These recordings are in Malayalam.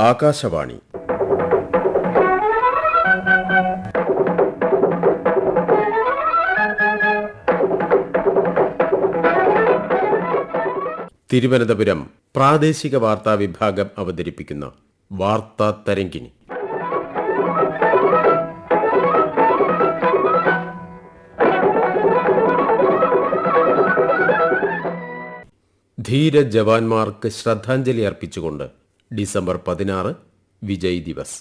ആകാശവാണി തിരുവനന്തപുരം പ്രാദേശിക വാർത്താ വിഭാഗം അവതരിപ്പിക്കുന്ന വാർത്താ തരംഗിണി. ധീര ജവാന്മാർക്ക് ശ്രദ്ധാഞ്ജലി അർപ്പിച്ചുകൊണ്ട് ഡിസംബർ 16 വിജയ് ദിവസ്.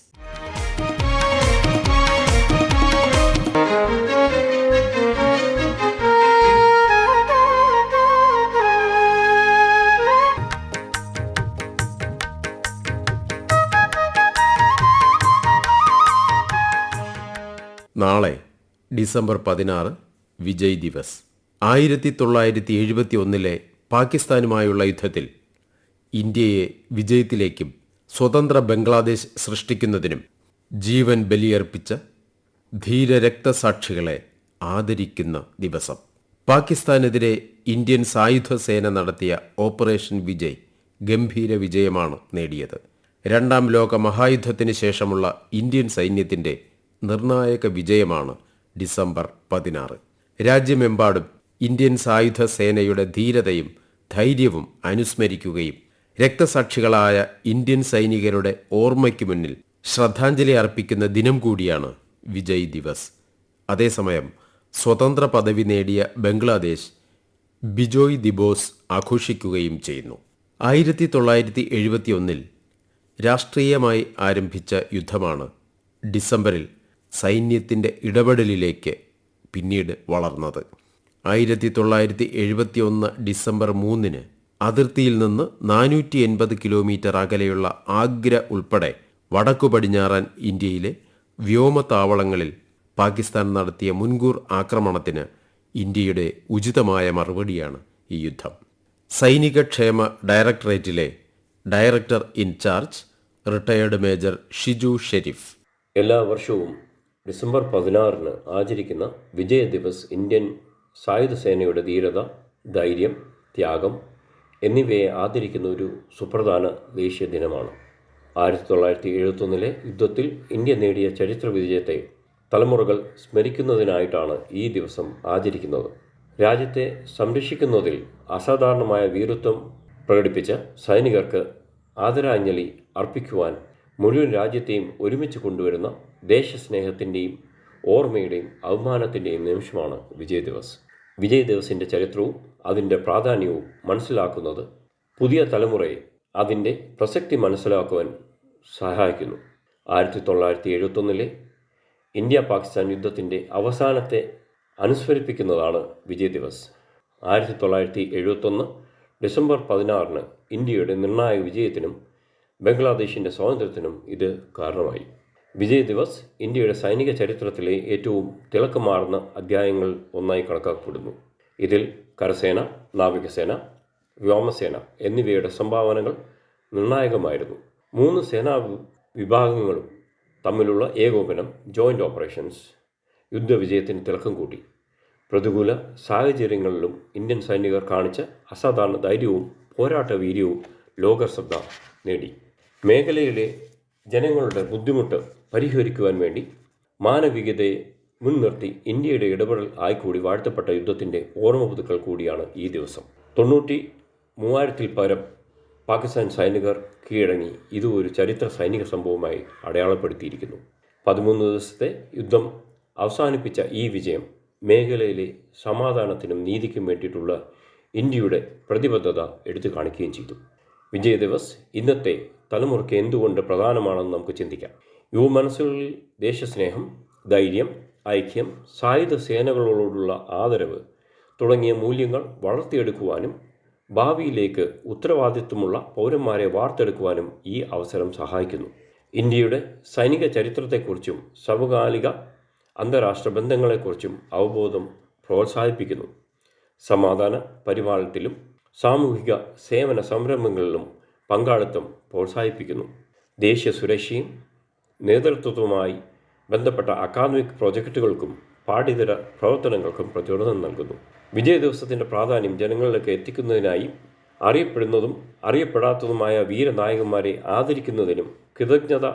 നാളെ ഡിസംബർ 16 വിജയ് ദിവസ്. 1971 പാകിസ്ഥാനുമായുള്ള യുദ്ധത്തിൽ ഇന്ത്യയെ വിജയത്തിലേക്കും സ്വതന്ത്ര ബംഗ്ലാദേശ് സൃഷ്ടിക്കുന്നതിനും ജീവൻ ബലിയർപ്പിച്ച ധീരരക്തസാക്ഷികളെ ആദരിക്കുന്ന ദിവസം. പാകിസ്ഥാനെതിരെ ഇന്ത്യൻ സായുധ സേന നടത്തിയ ഓപ്പറേഷൻ വിജയ് ഗംഭീര വിജയമാണ് നേടിയത്. രണ്ടാം ലോക മഹായുദ്ധത്തിന് ശേഷമുള്ള ഇന്ത്യൻ സൈന്യത്തിൻ്റെ നിർണായക വിജയമാണ് ഡിസംബർ 16. രാജ്യമെമ്പാടും ഇന്ത്യൻ സായുധ സേനയുടെ ധീരതയും ധൈര്യവും അനുസ്മരിക്കുകയും രക്തസാക്ഷികളായ ഇന്ത്യൻ സൈനികരുടെ ഓർമ്മയ്ക്ക് മുന്നിൽ ശ്രദ്ധാഞ്ജലി അർപ്പിക്കുന്ന ദിനം കൂടിയാണ് വിജയ് ദിവസ്. അതേസമയം സ്വതന്ത്ര പദവി നേടിയ ബംഗ്ലാദേശ് ബിജോയ് ദിവസ് ആഘോഷിക്കുകയും ചെയ്യുന്നു. 1971 രാഷ്ട്രീയമായി ആരംഭിച്ച യുദ്ധമാണ് ഡിസംബറിൽ സൈന്യത്തിൻ്റെ ഇടപെടലിലേക്ക് പിന്നീട് വളർന്നത്. 1971 ഡിസംബർ 3 അതിർത്തിയിൽ നിന്ന് 480 കിലോമീറ്റർ അകലെയുള്ള ആഗ്ര ഉൾപ്പെടെ വടക്കു പടിഞ്ഞാറൻ ഇന്ത്യയിലെ വ്യോമതാവളങ്ങളിൽ പാകിസ്ഥാൻ നടത്തിയ മുൻകൂർ ആക്രമണത്തിന് ഇന്ത്യയുടെ ഉചിതമായ മറുപടിയാണ് ഈ യുദ്ധം. സൈനിക ക്ഷേമ ഡയറക്ടറേറ്റിലെ director in charge retired major Shiju Shereef എല്ലാ വർഷവും ഡിസംബർ 16 ആചരിക്കുന്ന വിജയ് ദിവസ് ഇന്ത്യൻ സായുധ സേനയുടെ ധീരത, ധൈര്യം, ത്യാഗം എന്നിവയെ ആദരിക്കുന്ന ഒരു സുപ്രധാന ദേശീയ ദിനമാണ്. 1971 യുദ്ധത്തിൽ ഇന്ത്യ നേടിയ ചരിത്ര വിജയത്തെ തലമുറകൾ സ്മരിക്കുന്നതിനായിട്ടാണ് ഈ ദിവസം ആചരിക്കുന്നത്. രാജ്യത്തെ സംരക്ഷിക്കുന്നതിൽ അസാധാരണമായ വീരത്വം പ്രകടിപ്പിച്ച സൈനികർക്ക് ആദരാഞ്ജലി അർപ്പിക്കുവാൻ മുഴുവൻ രാജ്യത്തെയും ഒരുമിച്ച് കൊണ്ടുവരുന്ന ദേശസ്നേഹത്തിൻ്റെയും ഓർമ്മയുടെയും അഭിമാനത്തിൻ്റെയും നിമിഷമാണ് വിജയ് ദിവസ്. വിജയ് ദിവസിൻ്റെ ചരിത്രവും അതിൻ്റെ പ്രാധാന്യവും മനസ്സിലാക്കുന്നത് പുതിയ തലമുറയെ അതിൻ്റെ പ്രസക്തി മനസ്സിലാക്കുവാൻ സഹായിക്കുന്നു. 1971 ഇന്ത്യ പാകിസ്ഥാൻ യുദ്ധത്തിൻ്റെ അവസാനത്തെ അനുസ്മരിപ്പിക്കുന്നതാണ് വിജയ് ദിവസ്. 1971 ഡിസംബർ 16 ഇന്ത്യയുടെ നിർണായക വിജയത്തിനും ബംഗ്ലാദേശിൻ്റെ സ്വാതന്ത്ര്യത്തിനും ഇത് കാരണമായി. വിജയ് ദിവസ് ഇന്ത്യയുടെ സൈനിക ചരിത്രത്തിലെ ഏറ്റവും തിളക്കമാർന്ന അധ്യായങ്ങൾ ഒന്നായി കണക്കാക്കപ്പെടുന്നു. ഇതിൽ കരസേന, നാവികസേന, വ്യോമസേന എന്നിവയുടെ സംഭാവനകൾ നിർണായകമായിരുന്നു. 3 സേനാ വിഭാഗങ്ങളും തമ്മിലുള്ള ഏകോപനം, ജോയിൻ്റ് ഓപ്പറേഷൻസ് യുദ്ധവിജയത്തിന് തിളക്കം കൂട്ടി. പ്രതികൂല സാഹചര്യങ്ങളിലും ഇന്ത്യൻ സൈനികർ കാണിച്ച അസാധാരണ ധൈര്യവും പോരാട്ട വീര്യവും ലോകശ്രദ്ധ നേടി. മേഖലയിലെ ജനങ്ങളുടെ ബുദ്ധിമുട്ട് പരിഹരിക്കുവാൻ വേണ്ടി മാനവികതയെ മുൻനിർത്തി ഇന്ത്യയുടെ ഇടപെടൽ ആയിക്കൂടി വാഴ്ത്തപ്പെട്ട യുദ്ധത്തിൻ്റെ ഓർമ്മ പുതുക്കൽ കൂടിയാണ് ഈ ദിവസം. 93,000 പരം പാകിസ്ഥാൻ സൈനികർ കീഴടങ്ങി ഇത് ഒരു ചരിത്ര സൈനിക സംഭവമായി അടയാളപ്പെടുത്തിയിരിക്കുന്നു. 13 ദിവസത്തെ യുദ്ധം അവസാനിപ്പിച്ച ഈ വിജയം മേഖലയിലെ സമാധാനത്തിനും നീതിക്കും വേണ്ടിയിട്ടുള്ള ഇന്ത്യയുടെ പ്രതിബദ്ധത എടുത്തു കാണിക്കുകയും ചെയ്തു. വിജയ് ദിവസ് ഇന്നത്തെ തലമുറയ്ക്ക് എന്തുകൊണ്ട് പ്രധാനമാണെന്ന് നമുക്ക് ചിന്തിക്കാം. യുവ മനസ്സുകളിൽ ദേശസ്നേഹം, ധൈര്യം, ഐക്യം, സായുധ സേനകളോടുള്ള ആദരവ് തുടങ്ങിയ മൂല്യങ്ങൾ വളർത്തിയെടുക്കുവാനും ഭാവിയിലേക്ക് ഉത്തരവാദിത്വമുള്ള പൗരന്മാരെ വാർത്തെടുക്കുവാനും ഈ അവസരം സഹായിക്കുന്നു. ഇന്ത്യയുടെ സൈനിക ചരിത്രത്തെക്കുറിച്ചും സമകാലിക അന്താരാഷ്ട്ര ബന്ധങ്ങളെക്കുറിച്ചും അവബോധം പ്രോത്സാഹിപ്പിക്കുന്നു. സമാധാന പരിപാലനത്തിലും സാമൂഹിക സേവന സംരംഭങ്ങളിലും പങ്കാളിത്തം പ്രോത്സാഹിപ്പിക്കുന്നു. ദേശീയ സുരക്ഷയും നേതൃത്വവുമായി ബന്ധപ്പെട്ട അക്കാദമിക് പ്രോജക്റ്റുകൾക്കും പാഠ്യേതര പ്രവർത്തനങ്ങൾക്കും പ്രചോദനം നൽകുന്നു. വിജയ ദിവസത്തിൻ്റെ പ്രാധാന്യം ജനങ്ങളിലേക്ക് എത്തിക്കുന്നതിനായി അറിയപ്പെടുന്നതും അറിയപ്പെടാത്തതുമായ വീരനായകന്മാരെ ആദരിക്കുന്നതിനും കൃതജ്ഞത,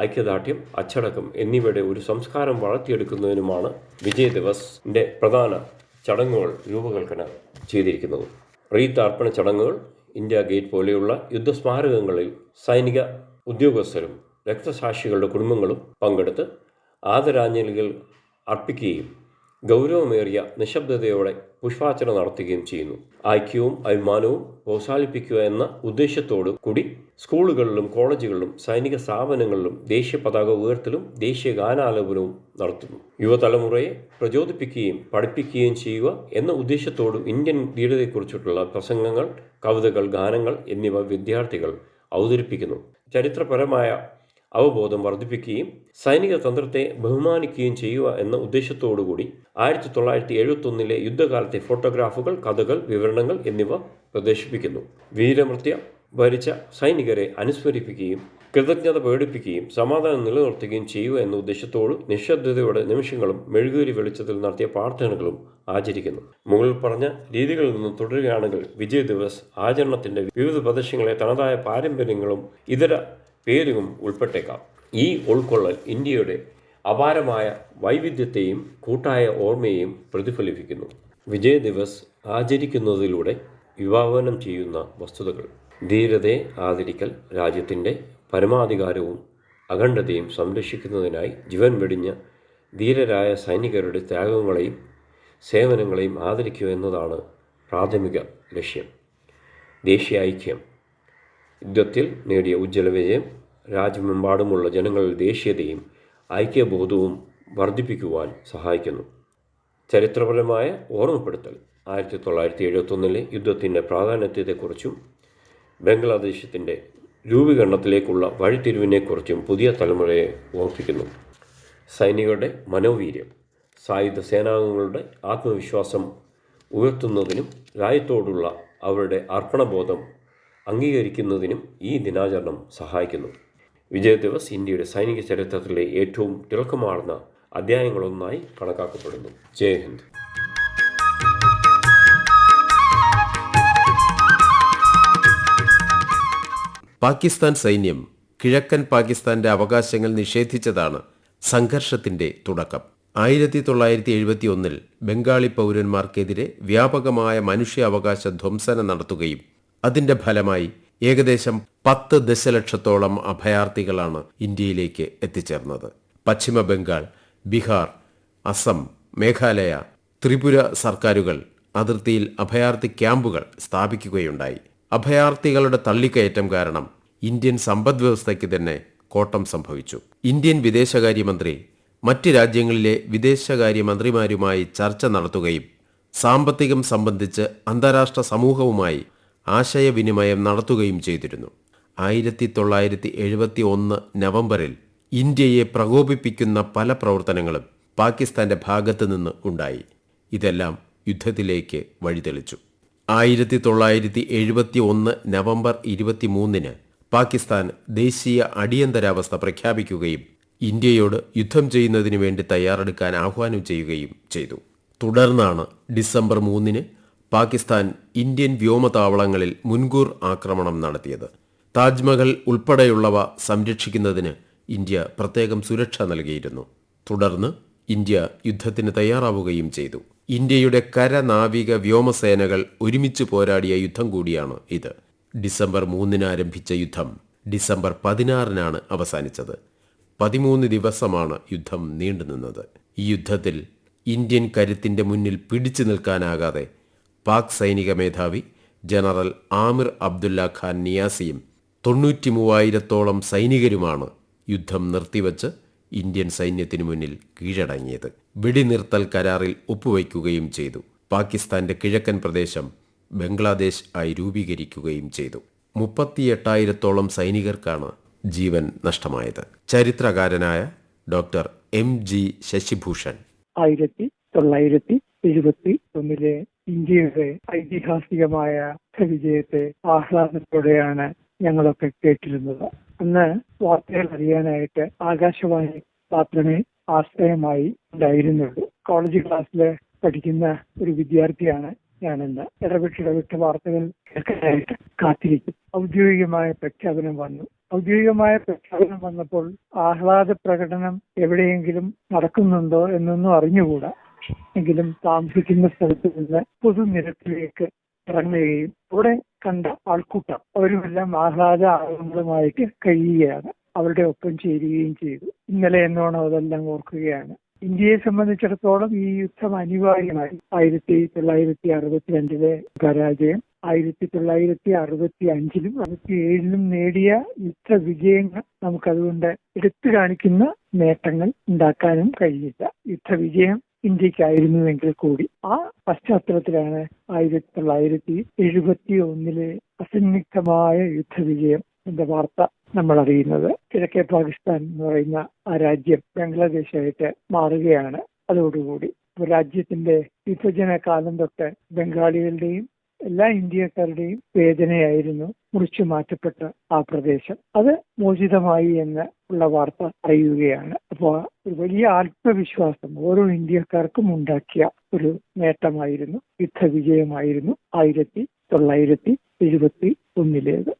ഐക്യദാർഢ്യം, അച്ചടക്കം എന്നിവയുടെ ഒരു സംസ്കാരം വളർത്തിയെടുക്കുന്നതിനുമാണ് വിജയ് ദിവസിൻ്റെ പ്രധാന ചടങ്ങുകൾ രൂപകൽപ്പന ചെയ്തിരിക്കുന്നത്. റീത്ത് അർപ്പണ ചടങ്ങുകൾ ഇന്ത്യ ഗേറ്റ് പോലെയുള്ള യുദ്ധസ്മാരകങ്ങളിൽ സൈനിക ഉദ്യോഗസ്ഥരും രക്തസാക്ഷികളുടെ കുടുംബങ്ങളും പങ്കെടുത്ത് ആദരാഞ്ജലികൾ അർപ്പിക്കുകയും ഗൗരവമേറിയ നിശബ്ദതയോടെ പുഷ്പാർച്ചന നടത്തുകയും ചെയ്യുന്നു. ഐക്യവും അഭിമാനവും പ്രോത്സാഹിപ്പിക്കുക എന്ന ഉദ്ദേശത്തോടു കൂടി സ്കൂളുകളിലും കോളേജുകളിലും സൈനിക സ്ഥാപനങ്ങളിലും ദേശീയ പതാക ഉയർത്തലും ദേശീയ ഗാനാലാപനവും നടത്തുന്നു. യുവതലമുറയെ പ്രചോദിപ്പിക്കുകയും പഠിപ്പിക്കുകയും ചെയ്യുക എന്ന ഉദ്ദേശത്തോട് ഇന്ത്യൻ ധീരതയെക്കുറിച്ചിട്ടുള്ള പ്രസംഗങ്ങൾ, കവിതകൾ, ഗാനങ്ങൾ എന്നിവ വിദ്യാർത്ഥികൾ അവതരിപ്പിക്കുന്നു. ചരിത്രപരമായ അവബോധം വർദ്ധിപ്പിക്കുകയും സൈനിക തന്ത്രത്തെ ബഹുമാനിക്കുകയും ചെയ്യുക എന്ന ഉദ്ദേശത്തോടുകൂടി 1971 യുദ്ധകാലത്തെ ഫോട്ടോഗ്രാഫുകൾ, കഥകൾ, വിവരണങ്ങൾ എന്നിവ പ്രദർശിപ്പിക്കുന്നു. വീരമൃത്യു വരിച്ച സൈനികരെ അനുസ്മരിപ്പിക്കുകയും കൃതജ്ഞത പ്രകടിപ്പിക്കുകയും സമാധാനം നിലനിർത്തുകയും ചെയ്യുക എന്ന ഉദ്ദേശത്തോട് നിശബ്ദതയുടെ നിമിഷങ്ങളും മെഴുകുതിരി വെളിച്ചത്തിൽ നടത്തിയ പ്രാർത്ഥനകളും ആചരിക്കുന്നു. മുകളിൽ പറഞ്ഞ രീതികളിൽ നിന്ന് തുടരുകയാണെങ്കിൽ വിജയ് ദിവസ് ആചരണത്തിൻ്റെ വിവിധ പ്രദേശങ്ങളെ തനതായ പാരമ്പര്യങ്ങളും ഇതര പേരും ഉൾപ്പെട്ടേക്കാം. ഈ ഉൾക്കൊള്ളൽ ഇന്ത്യയുടെ അപാരമായ വൈവിധ്യത്തെയും കൂട്ടായ ഓർമ്മയെയും പ്രതിഫലിപ്പിക്കുന്നു. വിജയ് ദിവസ് ആചരിക്കുന്നതിലൂടെ വിഭാവനം ചെയ്യുന്ന വസ്തുതകൾ: ധീരതയെ ആദരിക്കൽ, രാജ്യത്തിൻ്റെ പരമാധികാരവും അഖണ്ഡതയും സംരക്ഷിക്കുന്നതിനായി ജീവൻ വെടിഞ്ഞ ധീരരായ സൈനികരുടെ ത്യാഗങ്ങളെയും സേവനങ്ങളെയും ആദരിക്കുക എന്നതാണ് പ്രാഥമിക ലക്ഷ്യം. ദേശീയ ഐക്യം: യുദ്ധത്തിൽ നേടിയ ഉജ്ജ്വല വിജയം രാജ്യമെമ്പാടുമുള്ള ജനങ്ങളിൽ ദേശീയതയും ഐക്യബോധവും വർദ്ധിപ്പിക്കുവാൻ സഹായിക്കുന്നു. ചരിത്രപരമായ ഓർമ്മപ്പെടുത്തൽ: 1971 യുദ്ധത്തിൻ്റെ പ്രാധാന്യത്തെക്കുറിച്ചും ബംഗ്ലാദേശിൻ്റെ രൂപീകരണത്തിലേക്കുള്ള വഴിത്തിരിവിനെക്കുറിച്ചും പുതിയ തലമുറയെ ഓർമ്മിപ്പിക്കുന്നു. സൈനികരുടെ മനോവീര്യം: സായുധ സേനാംഗങ്ങളുടെ ആത്മവിശ്വാസം ഉയർത്തുന്നതിനും രാജ്യത്തോടുള്ള അവരുടെ അർപ്പണബോധം അംഗീകരിക്കുന്നതിനും ഈ ദിനാചരണം സഹായിക്കുന്നു. വിജയ് ദിവസ് ഇന്ത്യയുടെ സൈനിക ചരിത്രത്തിലെ ഏറ്റവും തിളക്കമാർന്ന അധ്യായങ്ങളൊന്നായി കണക്കാക്കപ്പെടുന്നു. ജയ് ഹിന്ദ്. പാകിസ്ഥാൻ സൈന്യം കിഴക്കൻ പാകിസ്ഥാന്റെ അവകാശങ്ങൾ നിഷേധിച്ചതാണ് സംഘർഷത്തിന്റെ തുടക്കം. 1971 ബംഗാളി പൗരന്മാർക്കെതിരെ വ്യാപകമായ മനുഷ്യാവകാശ ധ്വംസനം നടത്തുകയും അതിന്റെ ഫലമായി ഏകദേശം 10 ദശലക്ഷത്തോളം അഭയാർത്ഥികളാണ് ഇന്ത്യയിലേക്ക് എത്തിച്ചേർന്നത്. പശ്ചിമ ബംഗാൾ, ബീഹാർ, അസം, മേഘാലയ, ത്രിപുര സർക്കാരുകൾ അതിർത്തിയിൽ അഭയാർത്ഥി ക്യാമ്പുകൾ സ്ഥാപിക്കുകയുണ്ടായി. അഭയാർത്ഥികളുടെ തള്ളിക്കയറ്റം കാരണം ഇന്ത്യൻ സമ്പദ് വ്യവസ്ഥയ്ക്ക് തന്നെ കോട്ടം സംഭവിച്ചു. ഇന്ത്യൻ വിദേശകാര്യമന്ത്രി മറ്റ് രാജ്യങ്ങളിലെ വിദേശകാര്യമന്ത്രിമാരുമായി ചർച്ച നടത്തുകയും സാമ്പത്തികം സംബന്ധിച്ച് അന്താരാഷ്ട്ര സമൂഹവുമായി ആശയവിനിമയം നടത്തുകയും ചെയ്തിരുന്നു. 1971 നവംബറിൽ ഇന്ത്യയെ പ്രകോപിപ്പിക്കുന്ന പല പ്രവർത്തനങ്ങളും പാകിസ്ഥാന്റെ ഭാഗത്തു നിന്ന് ഉണ്ടായി. ഇതെല്ലാം യുദ്ധത്തിലേക്ക് വഴിതെളിച്ചു. 1971 നവംബർ 23 പാകിസ്ഥാൻ ദേശീയ അടിയന്തരാവസ്ഥ പ്രഖ്യാപിക്കുകയും ഇന്ത്യയോട് യുദ്ധം ചെയ്യുന്നതിനു വേണ്ടി തയ്യാറെടുക്കാൻ ആഹ്വാനം ചെയ്യുകയും ചെയ്തു. തുടർന്നാണ് ഡിസംബർ 3 പാകിസ്ഥാൻ ഇന്ത്യൻ വ്യോമതാവളങ്ങളിൽ മുൻകൂർ ആക്രമണം നടത്തിയത്. താജ്മഹൽ ഉൾപ്പെടെയുള്ളവ സംരക്ഷിക്കുന്നതിന് ഇന്ത്യ പ്രത്യേകം സുരക്ഷ നൽകിയിരുന്നു. തുടർന്ന് ഇന്ത്യ യുദ്ധത്തിന് തയ്യാറാവുകയും ചെയ്തു. ഇന്ത്യയുടെ കര, നാവിക, വ്യോമസേനകൾ ഒരുമിച്ച് പോരാടിയ യുദ്ധം കൂടിയാണ് ഇത്. ഡിസംബർ 3 ആരംഭിച്ച യുദ്ധം ഡിസംബർ 16 അവസാനിച്ചത്. 13 ദിവസമാണ് യുദ്ധം നീണ്ടുനിന്നത്. ഈ യുദ്ധത്തിൽ ഇന്ത്യൻ കരുത്തിന്റെ മുന്നിൽ പിടിച്ചു നിൽക്കാനാകാതെ പാക് സൈനിക മേധാവി ജനറൽ ആമിർ അബ്ദുല്ല ഖാൻ നിയാസിയും 93,000-ഓളം സൈനികരുമാണ് യുദ്ധം നിർത്തിവച്ച് ഇന്ത്യൻ സൈന്യത്തിനു മുന്നിൽ കീഴടങ്ങിയത്. വെടിനിർത്തൽ കരാറിൽ ഒപ്പുവയ്ക്കുകയും ചെയ്തു. പാകിസ്ഥാന്റെ കിഴക്കൻ പ്രദേശം ബംഗ്ലാദേശ് ആയി രൂപീകരിക്കുകയും ചെയ്തു. 38,000-ഓളം സൈനികർക്കാണ് ജീവൻ നഷ്ടമായത്. ചരിത്രകാരനായ ഡോക്ടർ MG ശശിഭൂഷൺ 1971 ഇന്ത്യയുടെ ഐതിഹാസികമായ വിജയത്തെ ആഹ്ലാദത്തോടെയാണ് ഞങ്ങളൊക്കെ കേട്ടിരുന്നത്. അന്ന് വാർത്തകൾ അറിയാനായിട്ട് ആകാശവാണി മാത്രമേ ആശ്രയമായി ഉണ്ടായിരുന്നുള്ളൂ. കോളേജ് ക്ലാസ്സിൽ പഠിക്കുന്ന ഒരു വിദ്യാർത്ഥിയാണ് ഞാനെന്ന്. ഇടവിട്ട് വാർത്തകൾ കേൾക്കാനായിട്ട് കാത്തിരിക്കും. ഔദ്യോഗികമായ പ്രഖ്യാപനം വന്നു. ഔദ്യോഗികമായ പ്രഖ്യാപനം വന്നപ്പോൾ ആഹ്ലാദ പ്രകടനം എവിടെയെങ്കിലും നടക്കുന്നുണ്ടോ എന്നൊന്നും അറിഞ്ഞുകൂടാ. എങ്കിലും താമസിക്കുന്ന സ്ഥലത്ത് നിന്ന് പൊതുനിരത്തിലേക്ക് ഇറങ്ങുകയും അവിടെ കണ്ട ആൾക്കൂട്ടം അവരുമെല്ലാം ആഹ്ലാദ ആനന്ദമായിട്ട് കഴിയുകയാണ്. അവരുടെ ഒപ്പം ചേരുകയും ചെയ്തു. ഇന്നലെ എന്നോണം അതെല്ലാം ഓർക്കുകയാണ്. ഇന്ത്യയെ സംബന്ധിച്ചിടത്തോളം ഈ യുദ്ധം അനിവാര്യമായി. 1962 പരാജയം, 1965 67 നേടിയ യുദ്ധ വിജയങ്ങൾ നമുക്കതുകൊണ്ട് എടുത്തു കാണിക്കുന്ന നേട്ടങ്ങൾ ഉണ്ടാക്കാനും കഴിഞ്ഞില്ല. യുദ്ധവിജയം ഇന്ത്യക്കായിരുന്നുവെങ്കിൽ കൂടി ആ പശ്ചാത്തലത്തിലാണ് 1971 അസന്നിഗ്ധമായ യുദ്ധവിജയം എന്ന വാർത്ത നമ്മൾ അറിയുന്നത്. കിഴക്കേ പാകിസ്ഥാൻ എന്ന് പറയുന്ന ആ രാജ്യം ബംഗ്ലാദേശായിട്ട് മാറുകയാണ്. അതോടുകൂടി രാജ്യത്തിന്റെ വിഭജന കാലം തൊട്ട് ബംഗാളികളുടെയും എല്ലാ ഇന്ത്യക്കാരുടെയും വേദനയായിരുന്നു മുറിച്ചു മാറ്റപ്പെട്ട ആ പ്രദേശം. അത് മോചിതമായി എന്ന് ഉള്ള വാർത്ത അറിയുകയാണ്. അപ്പോൾ ഒരു വലിയ ആത്മവിശ്വാസം ഓരോ ഇന്ത്യക്കാർക്കും ഉണ്ടാക്കിയ ഒരു നേട്ടമായിരുന്നു, യുദ്ധവിജയമായിരുന്നു 1971.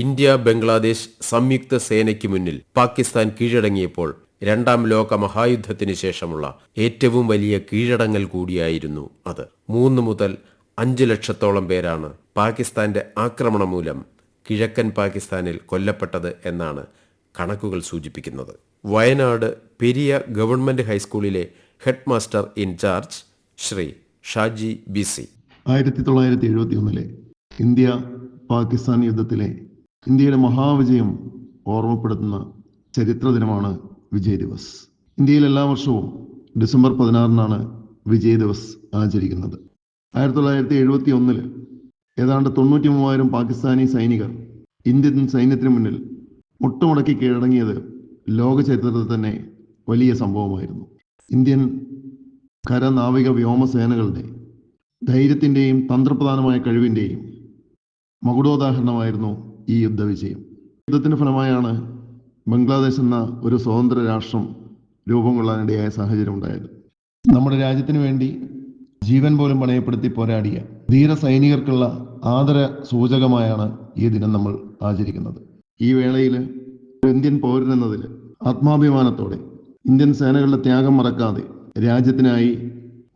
ഇന്ത്യ ബംഗ്ലാദേശ് സംയുക്ത സേനയ്ക്ക് മുന്നിൽ പാകിസ്ഥാൻ കീഴടങ്ങിയപ്പോൾ രണ്ടാം ലോക മഹായുദ്ധത്തിന് ശേഷമുള്ള ഏറ്റവും വലിയ കീഴടങ്ങൽ കൂടിയായിരുന്നു അത്. 3 മുതൽ 5 ലക്ഷത്തോളം പേരാണ് പാകിസ്ഥാന്റെ ആക്രമണം മൂലം കിഴക്കൻ പാകിസ്ഥാനിൽ കൊല്ലപ്പെട്ടത് എന്നാണ് കണക്കുകൾ സൂചിപ്പിക്കുന്നത്. വയനാട് പെരിയ ഗവൺമെന്റ് ഹൈസ്കൂളിലെ head master in charge Shri Shaji BC 1971 India Pakistan യുദ്ധത്തിലെ ഇന്ത്യയുടെ മഹാവിജയം ഓർമ്മപ്പെടുത്തുന്ന ചരിത്ര ദിനമാണ് വിജയ് ദിവസ്. ഇന്ത്യയിൽ എല്ലാ വർഷവും ഡിസംബർ 16 വിജയ് ദിവസ് ആചരിക്കുന്നത്. 1971 ഏതാണ്ട് 93,000 പാകിസ്ഥാനി സൈനികർ ഇന്ത്യൻ സൈന്യത്തിന് മുന്നിൽ മുട്ടുമടക്കി കീഴടങ്ങിയത് ലോക ചരിത്രത്തിൽ തന്നെ വലിയ സംഭവമായിരുന്നു. ഇന്ത്യൻ കര, നാവിക, വ്യോമസേനകളുടെ ധൈര്യത്തിൻ്റെയും തന്ത്രപ്രധാനമായ കഴിവിൻ്റെയും മകുടോദാഹരണമായിരുന്നു ഈ യുദ്ധവിജയം. യുദ്ധത്തിന് ഫലമായാണ് ബംഗ്ലാദേശ് എന്ന ഒരു സ്വതന്ത്ര രാഷ്ട്രം രൂപം കൊള്ളാനിടയായ സാഹചര്യം ഉണ്ടായത്. നമ്മുടെ രാജ്യത്തിന് വേണ്ടി ജീവൻ പോലും പണയപ്പെടുത്തി പോരാടിയ ധീര സൈനികർക്കുള്ള ആദര സൂചകമായാണ് ഈ ദിനം നമ്മൾ ആചരിക്കുന്നത്. ഈ വേളയിൽ ഇന്ത്യൻ പൗരനെന്നതിൽ ആത്മാഭിമാനത്തോടെ ഇന്ത്യൻ സേനകളുടെ ത്യാഗം മറക്കാതെ രാജ്യത്തിനായി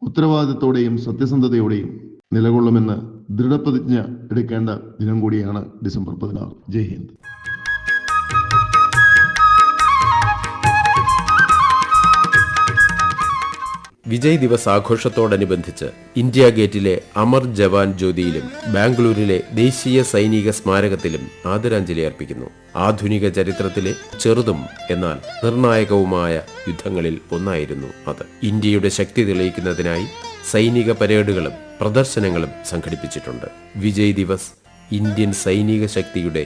ഉത്തരവാദിത്തത്തോടെയും സത്യസന്ധതയോടെയും നിലകൊള്ളുമെന്ന് ദൃഢപ്രതിജ്ഞ എടുക്കേണ്ട ദിനം കൂടിയാണ് ഡിസംബർ 16. ജയ് ഹിന്ദ്. വിജയ് ദിവസ് ആഘോഷത്തോടനുബന്ധിച്ച് ഇന്ത്യ ഗേറ്റിലെ അമർ ജവാൻ ജ്യോതിയിലും ബാംഗ്ലൂരിലെ ദേശീയ സൈനിക സ്മാരകത്തിലും ആദരാഞ്ജലി അർപ്പിക്കുന്നു. ആധുനിക ചരിത്രത്തിലെ ചെറുതും എന്നാൽ നിർണായകവുമായ യുദ്ധങ്ങളിൽ ഒന്നായിരുന്നു അത്. ഇന്ത്യയുടെ ശക്തി തെളിയിക്കുന്നതിനായി സൈനിക പരേഡുകളും പ്രദർശനങ്ങളും സംഘടിപ്പിച്ചിട്ടുണ്ട്. വിജയ് ദിവസ് ഇന്ത്യൻ സൈനിക ശക്തിയുടെ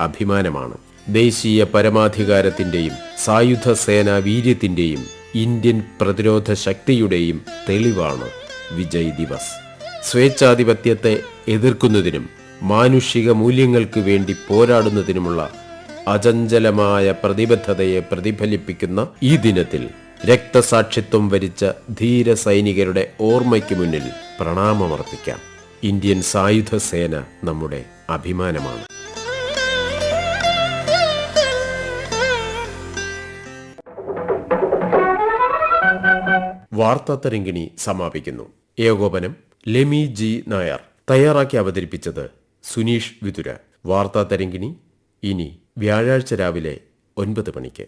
അഭിമാനമാണ്. ദേശീയ പരമാധികാരത്തിന്റെയും സായുധ സേനാ വീര്യത്തിന്റെയും ഇന്ത്യൻ പ്രതിരോധ ശക്തിയുടെയും തെളിവാണ് വിജയ് ദിവസ്. സ്വേച്ഛാധിപത്യത്തെ എതിർക്കുന്നതിനും മാനുഷിക മൂല്യങ്ങൾക്ക് വേണ്ടി പോരാടുന്നതിനുമുള്ള അചഞ്ചലമായ പ്രതിബദ്ധതയെ പ്രതിഫലിപ്പിക്കുന്ന ഈ ദിനത്തിൽ രക്തസാക്ഷിത്വം വരിച്ച ധീര സൈനികരുടെ ഓർമ്മയ്ക്ക് മുന്നിൽ പ്രണാമമർപ്പിക്കാം. ഇന്ത്യൻ സായുധ സേന നമ്മുടെ അഭിമാനമാണ്. വാർത്താ തരംഗിണി സമാപിക്കുന്നു. ഏകോപനം ലെമി ജി നായർ. തയ്യാറാക്കി അവതരിപ്പിച്ചത് സുനീഷ് വിതുര. വാർത്താ തരംഗിണി ഇനി വ്യാഴാഴ്ച രാവിലെ 9 മണിക്ക്.